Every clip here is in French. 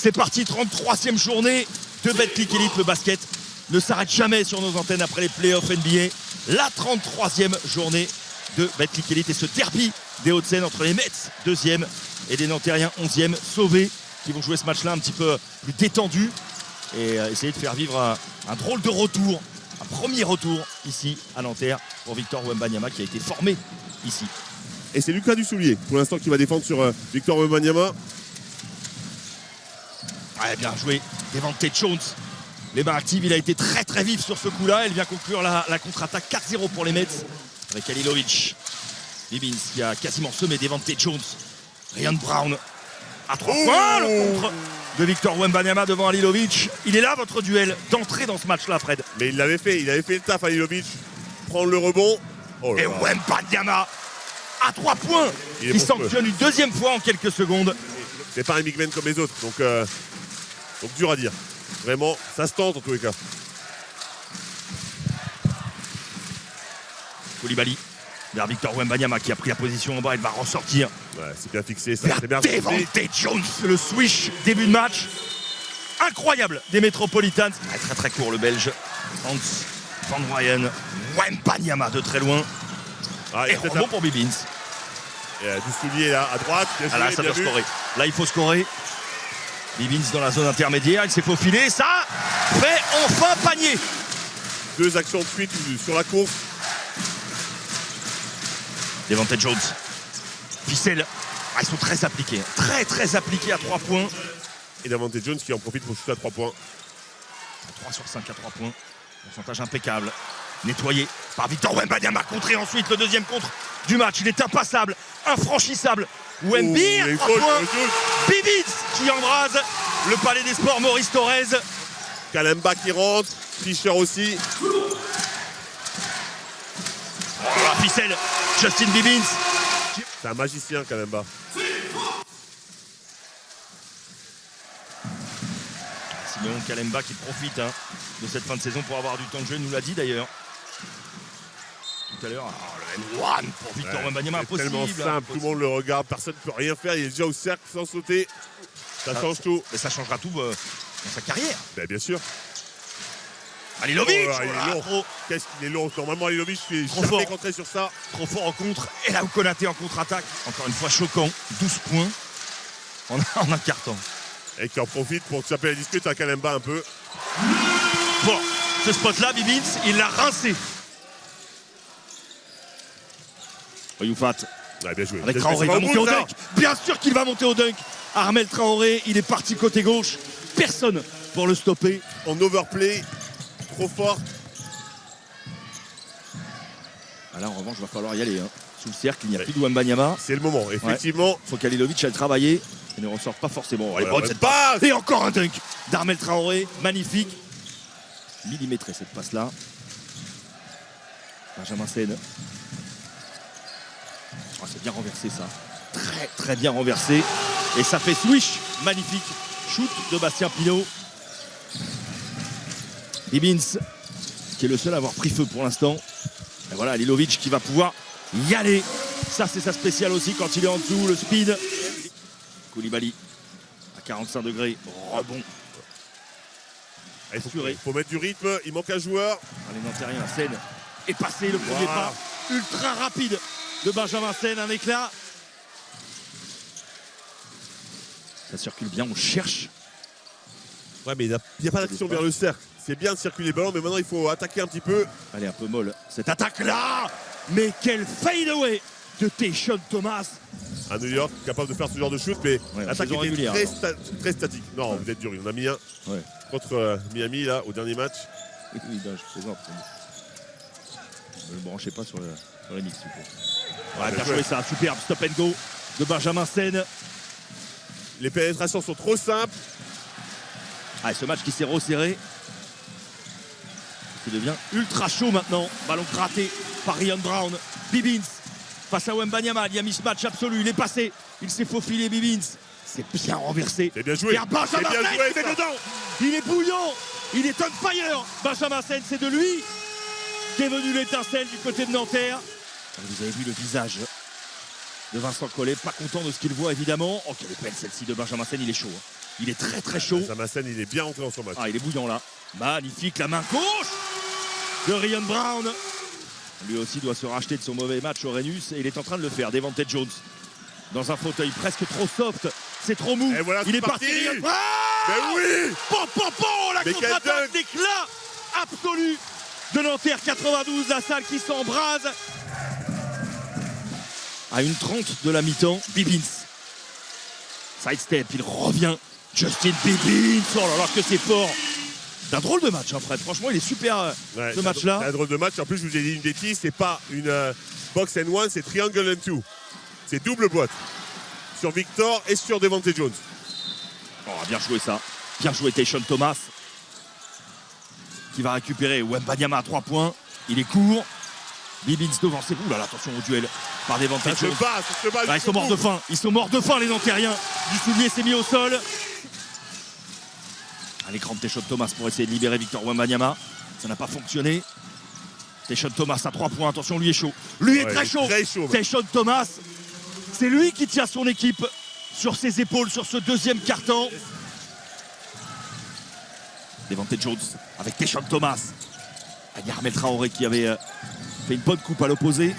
C'est parti, 33e journée de Betclic Elite. Le basket ne s'arrête jamais sur nos antennes après les playoffs NBA. La 33e journée de Betclic Elite et ce derby des Hauts-de-Seine entre les Mets 2e et les Nantériens 11e sauvés qui vont jouer ce match-là un petit peu plus détendu et essayer de faire vivre un drôle de retour, un premier retour ici à Nanterre pour Victor Wembanyama qui a été formé ici. Et c'est Lucas Dussoulier pour l'instant qui va défendre sur Victor Wembanyama. Ouais, bien joué, Devante Jones. Les mains actives, il a été très très vif sur ce coup-là. Elle vient conclure la contre-attaque 4-0 pour les Mets avec Halilovic. Bibbins qui a quasiment semé Devante Jones. Ryan Brown à 3 points. Le contre de Victor Wembanyama devant Halilovic. Il est là votre duel d'entrée dans ce match-là, Fred. Mais il avait fait le taf Halilovic. Prendre le rebond. Oh là et là. Wembanyama à 3 points. Il sanctionne une deuxième fois en quelques secondes. C'est pas un big man comme les autres. Donc dur à dire. Vraiment, ça se tente en tous les cas. Koulibaly vers Victor Wembanyama qui a pris la position en bas. Il va ressortir. Ouais, c'est bien fixé. Ça, vers c'est bien Devante Jones. Le swish début de match. Incroyable des Metropolitans. Très très très court le Belge. Hans Van Ryan. Wembanyama de très loin. Ah, et rebond pour Bibbins. Dussoulier là à droite. Ah là, ça doit scorer. Là, il faut scorer. Bibbins dans la zone intermédiaire. Il s'est faufilé. Ça fait enfin panier. 2 actions de suite sur la course. Devante Jones. Ficelle. Ah, ils sont très appliqués. Très très appliqués à 3 points. Et Devante Jones qui en profite pour shooter à 3 points. 3 sur 5 à 3 points. Pourcentage impeccable. Nettoyé par Victor Wembanyama. Contré ensuite le deuxième contre du match. Il est impassable, infranchissable. Wemby, 3 points. Bibbins qui embrase le palais des sports Maurice Thorez. Kalemba qui rentre. Fischer aussi. La ficelle. Justin Bibbins. C'est un magicien Kalemba. Simeon Kalemba qui profite de cette fin de saison pour avoir du temps de jeu. Il nous l'a dit d'ailleurs. Tout à l'heure, le M1 pour Victor Wembanyama, impossible. Tellement simple, tout le monde le regarde, personne ne peut rien faire, il est déjà au cercle sans sauter. Ça change tout. Mais ça changera tout dans sa carrière. Ben, bien sûr. Halilovic, il est long. Qu'est-ce qu'il est long. Normalement, Halilovic, je suis jamais contré sur ça. Trop fort en contre. Et là, Konaté en contre-attaque. Encore une fois, choquant. 12 points en un carton. Et qui en profite pour taper la discute à Kalemba un peu. Bon, ce spot-là, Bibbins, il l'a rincé. Youfat. Ouais, bien joué. Avec Traoré, il va monter au dunk. Bien sûr qu'il va monter au dunk. Armel Traoré, il est parti côté gauche. Personne pour le stopper. En overplay, trop fort. Ah là, en revanche, il va falloir y aller. Sous le cercle, il n'y a plus de Wembanyama. C'est le moment, effectivement. Il faut qu'Halilovic aille travailler. Il ne ressort pas forcément. Elle est bonne cette passe. Et encore un dunk d'Armel Traoré. Magnifique. Millimétré cette passe-là. Benjamin Sène. Oh, c'est bien renversé ça. Très très bien renversé. Et ça fait swish. Magnifique. Shoot de Bastien Pinot. Bibbins qui est le seul à avoir pris feu pour l'instant. Et voilà, Halilovic qui va pouvoir y aller. Ça c'est sa spéciale aussi quand il est en dessous. Le speed. Koulibaly à 45 degrés. Rebond. Il faut mettre du rythme. Il manque un joueur. Les Nantériens, Sène est passé le premier pas. Ultra rapide de Benjamin Sène, un éclat. Ça circule bien, on cherche. Ouais, mais il n'y a pas d'action vers le cercle. C'est bien de circuler le ballon, mais maintenant il faut attaquer un petit peu. Elle est un peu molle, cette attaque-là. Mais quel fade-away de Tayshaun Thomas. À New York, capable de faire ce genre de shoot, mais l'attaque était régulière, très statique. Non, vous êtes dur, il en a mis un contre Miami là, au dernier match. Oui, non, je plaisante. Ne le branchez pas sur les mix. Bien joué, ça, superbe stop and go de Benjamin Sène. Les pénétrations sont trop simples. Ce match qui s'est resserré. Ça devient ultra chaud maintenant. Ballon gratté par Ryan Brown. Bibbins face à Wembanyama. Il y a mismatch absolu. Il est passé. Il s'est faufilé, Bibbins. C'est bien renversé. C'est bien joué. Et Benjamin Sène qui met dedans. Il est bouillant. Il est on fire. Benjamin Sène, c'est de lui qu'est venue l'étincelle du côté de Nanterre. Vous avez vu le visage de Vincent Collet. Pas content de ce qu'il voit, évidemment. Oh, quelle est belle celle-ci de Benjamin Sène. Il est chaud. Il est très très chaud. Saint-Massène, il est bien rentré dans son match. Ah, il est bouillant là. Magnifique, la main gauche de Ryan Brown. Lui aussi doit se racheter de son mauvais match au Rhenus et il est en train de le faire. Devante Jones dans un fauteuil presque trop soft. C'est trop mou. Et voilà, il est parti. parti. Ah, Mais oui. La Mais contre-attaque, l'éclat absolu de Nanterre 92. La salle qui s'embrase. À 1:30 de la mi-temps, Bibbins. Sidestep, il revient. Justin Bibbins. Oh là là, que c'est fort. C'est un drôle de match, hein, Fred. Franchement, il est super ce match-là. C'est un drôle de match. En plus, je vous ai dit une bêtise, c'est pas une box and one, c'est triangle and two. C'est double boîte. Sur Victor et sur Devante Jones. Oh, bien joué ça. Bien joué Tayshaun Thomas. Qui va récupérer Wembanyama à 3 points. Il est court. Bibbins devant ses bouts. Là, attention au duel par Devante Ça se Jones. bat, ça se bat. Là, ils sont morts de faim. Ils sont morts de faim, les Nantériens. Du soulier s'est mis au sol. Un écran de Tayshaun Thomas pour essayer de libérer Victor Wembanyama. Ça n'a pas fonctionné. Tayshaun Thomas à 3 points. Attention, lui est chaud. Lui est très chaud. Tayshaun Thomas, c'est lui qui tient son équipe sur ses épaules sur ce deuxième quart-temps. Devante Jones avec Tayshaun Thomas. Yarmel Traoré qui avait fait une bonne coupe à l'opposé.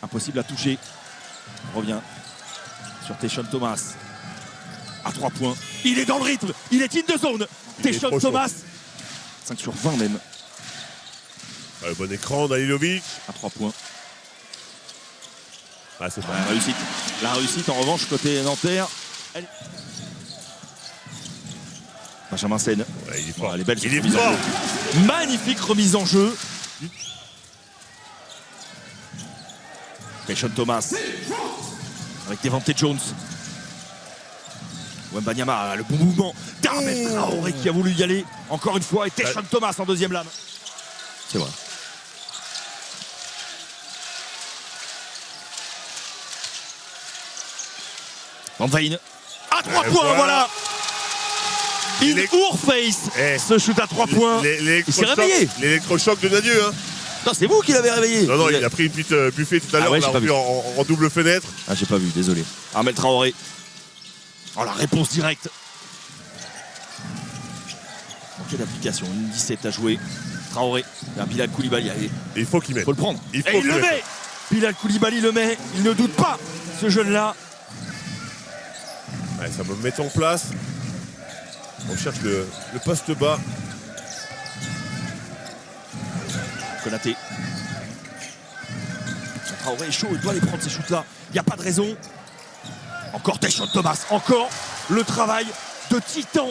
Impossible à toucher. On revient sur Tayshaun Thomas. À 3 points. Il est dans le rythme. Il est in the zone. Tayshaun Thomas. 5 sur 20 même. Le bon écran d'Alilovic. À 3 points. Ah, c'est pas La réussite. La réussite en revanche côté Nanterre. Benjamin Sen. Ouais, il est fort. Les belles il est remises fort. en jeu. Magnifique remise en jeu. Tayshaun Thomas. Avec Devante Jones. Wembanyama, le bon mouvement. Yarmel Traoré qui a voulu y aller. Encore une fois. Et Tayshaun Thomas en deuxième lame. C'est vrai. Van Veen. À 3 points, voilà. In our face. Ce shoot à 3 points. Il s'est réveillé. L'électrochoc de Nadieu. Hein. Non, c'est vous qui l'avez réveillé. Non, il a pris une petite buffet tout à l'heure. Ouais, on l'a vu en double fenêtre. Ah, j'ai pas vu, désolé. Yarmel Traoré. Oh, la réponse directe. Manqué d'application. Une 17 à jouer. Traoré. Bilal Koulibaly. Allez. Il faut qu'il mette. Il faut le prendre. Il le met. Bilal Koulibaly le met. Il ne doute pas, ce jeune-là. Ouais, ça va me mettre en place. On cherche le poste bas. Konaté. Traoré est chaud, il doit aller prendre ces shoots-là. Il n'y a pas de raison. Encore Tayshaun Thomas. Encore le travail de titan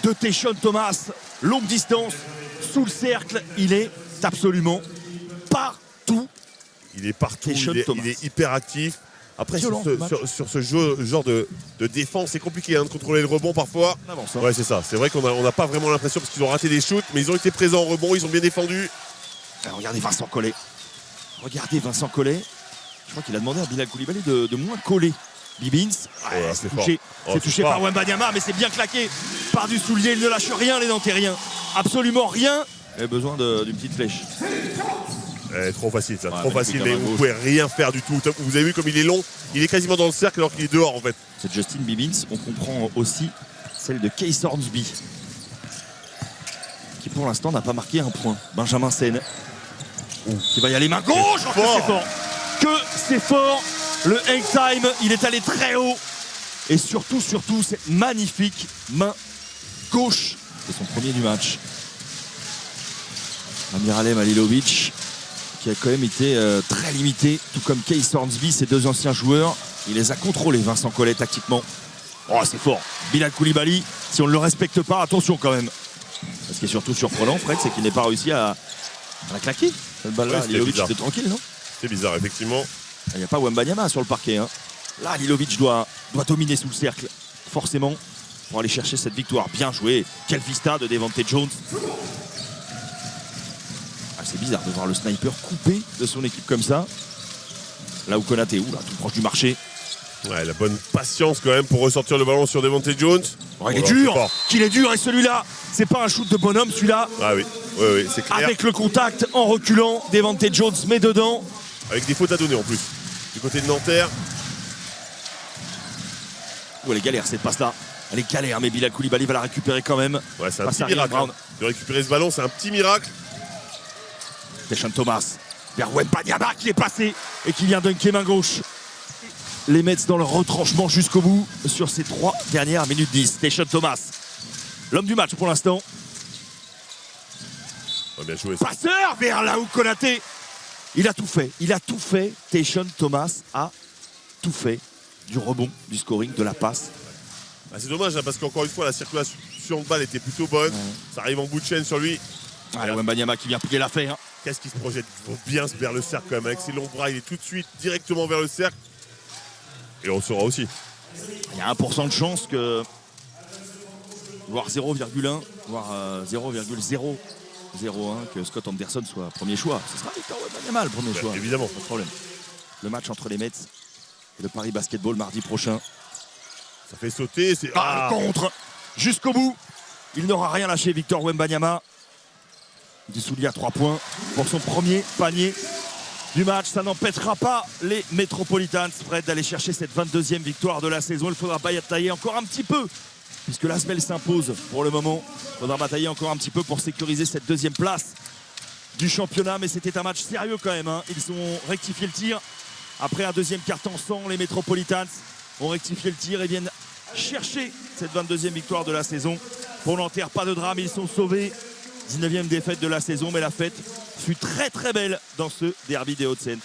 de Tayshaun Thomas. Longue distance, sous le cercle. Il est absolument partout. Il est partout, il est hyper actif. Après, violent, sur ce genre de défense, c'est compliqué de contrôler le rebond parfois. Avance, Ouais, c'est ça. C'est vrai qu'on n'a pas vraiment l'impression parce qu'ils ont raté des shoots, mais ils ont été présents au rebond, ils ont bien défendu. Alors, regardez Vincent Collet. Regardez Vincent Collet. Je crois qu'il a demandé à Bilal Koulibaly de moins coller. Bibbins, c'est touché, touché par Wembanyama, mais c'est bien claqué par du soulier. Il ne lâche rien, les Nantériens. Absolument rien. Il a besoin d'une petite flèche. Trop facile, ça. Trop facile, mais vous ne pouvez rien faire du tout. Vous avez vu comme il est long. Il est quasiment dans le cercle alors qu'il est dehors, en fait. C'est Justin Bibbins. On comprend aussi celle de Keith Hornsby, qui pour l'instant n'a pas marqué un point. Benjamin Sen, qui va y aller main gauche. Que c'est fort. Que c'est fort. Le hang time, il est allé très haut. Et surtout, cette magnifique main gauche. C'est son premier du match. Amiralem Halilovic, qui a quand même été très limité, tout comme Keith Hornsby, ces deux anciens joueurs. Il les a contrôlés, Vincent Collet, tactiquement. Oh, c'est fort. Bilal Koulibaly, si on ne le respecte pas, attention quand même. Ce qui est surtout surprenant, Fred, c'est qu'il n'ait pas réussi à la claquer. Cette balle-là, Halilovic était tranquille, non? C'est bizarre, effectivement. Il n'y a pas Wembanyama sur le parquet. Hein. Là, Halilovic doit dominer sous le cercle, forcément, pour aller chercher cette victoire. Bien joué. Quel vista de Devante Jones. C'est bizarre de voir le sniper coupé de son équipe comme ça. Là où Konaté, tout proche du marché. Ouais, la bonne patience quand même pour ressortir le ballon sur Devante Jones. Il est dur, qu'il est dur, et celui-là, c'est pas un shoot de bonhomme, celui-là. Ah oui, c'est clair. Avec le contact, en reculant, Devante Jones met dedans. Avec des fautes à donner en plus. Du côté de Nanterre. Elle est galère cette passe-là. Elle est galère, mais Bilal Koulibaly va la récupérer quand même. Ouais, c'est un Face petit à Ryan miracle. Brown. De récupérer ce ballon, c'est un petit miracle. Deschamps Thomas vers Wembanyama qui est passé et qui vient dunker main gauche. Les Mets dans leur retranchement jusqu'au bout sur ces 3 dernières minutes 10. Deschamps Thomas, l'homme du match pour l'instant. Ouais, bien joué. Ça. Passeur vers Laou Konaté. Il a tout fait. Il a tout fait. Deschamps Thomas a tout fait. Du rebond, du scoring, de la passe. Ah, c'est dommage hein, parce qu'encore une fois, la circulation de balle était plutôt bonne. Ça arrive en bout de chaîne sur lui. Allez, Wembanyama qui vient plier l'affaire. Qu'est-ce qu'il se projette bien vers le cercle quand même. Avec ses longs bras, il est tout de suite directement vers le cercle. Et on le saura aussi. Il y a 1% de chance que, voire 0,1, voire 0,001 que Scott Anderson soit premier choix. Ce sera Victor Wembanyama le premier choix. Évidemment. Pas de problème. Le match entre les Mets et le Paris Basketball mardi prochain. Ça fait sauter. C'est Le contre jusqu'au bout. Il n'aura rien lâché, Victor Wembanyama. Du soulier à 3 points pour son premier panier du match. Ça n'empêchera pas les Metropolitans prêts d'aller chercher cette 22e victoire de la saison. Il faudra batailler encore un petit peu puisque l'Asvel s'impose pour le moment. Il faudra batailler encore un petit peu pour sécuriser cette 2e place du championnat. Mais c'était un match sérieux quand même. Ils ont rectifié le tir. Après un 2e quart-temps sans, les Metropolitans ont rectifié le tir et viennent chercher cette 22e victoire de la saison. Pour Nanterre, pas de drame, ils sont sauvés. 19e défaite de la saison, mais la fête fut très très belle dans ce derby des Hauts-de-Seine.